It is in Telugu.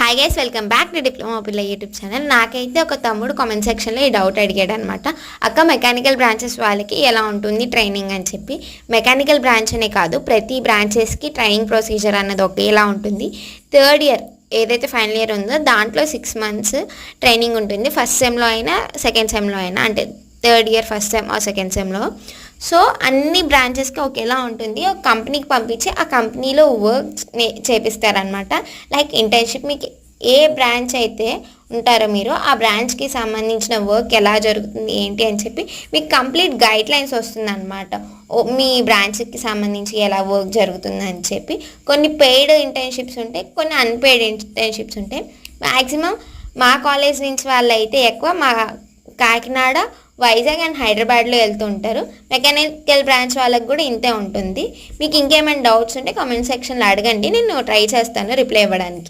Hi guys, welcome back to diploma పిల్ల యూట్యూబ్ ఛానల్. నాకైతే ఒక తమ్ముడు కామెంట్ సెక్షన్లో ఈ డౌట్ అడిగాడు అనమాట. అక్క, మెకానికల్ బ్రాంచెస్ వాళ్ళకి ఎలా ఉంటుంది ట్రైనింగ్ అని చెప్పి. మెకానికల్ బ్రాంచ్ అనే కాదు, ప్రతి బ్రాంచెస్కి ట్రైనింగ్ ప్రొసీజర్ అన్నది ఒకేలా ఉంటుంది. థర్డ్ ఇయర్ ఏదైతే ఫైనల్ ఇయర్ ఉందో దాంట్లో 6 months ట్రైనింగ్ ఉంటుంది. ఫస్ట్ సెమ్లో అయినా సెకండ్ సెమ్లో అయినా, అంటే థర్డ్ ఇయర్ ఫస్ట్ సెమ్ ఆ సెకండ్ సెమ్లో. సో అన్ని బ్రాంచెస్కి ఒకేలా ఉంటుంది. ఒక కంపెనీకి పంపించి ఆ కంపెనీలో వర్క్ చేపిస్తారనమాట. లైక్ ఇంటర్న్షిప్, మీకు ఏ బ్రాంచ్ అయితే ఉంటారో మీరు ఆ బ్రాంచ్కి సంబంధించిన వర్క్ ఎలా జరుగుతుంది ఏంటి అని చెప్పి మీకు కంప్లీట్ గైడ్ లైన్స్ వస్తుంది అనమాట. మీ బ్రాంచ్కి సంబంధించి ఎలా వర్క్ జరుగుతుంది అని చెప్పి. కొన్ని పెయిడ్ ఇంటర్న్షిప్స్ ఉంటాయి, కొన్ని అన్పెయిడ్ ఇంటర్న్షిప్స్ ఉంటాయి. మ్యాక్సిమం మా కాలేజ్ నుంచి వాళ్ళు అయితే ఎక్కువ మా కాకినాడ, వైజాగ్ అండ్ హైదరాబాద్లో వెళ్తూ ఉంటారు. మెకానికల్ బ్రాంచ్ వాళ్ళకి కూడా ఇంతే ఉంటుంది. మీకు ఇంకేమైనా డౌట్స్ ఉంటే కామెంట్ సెక్షన్లో అడగండి, నేను ట్రై చేస్తాను రిప్లై ఇవ్వడానికి.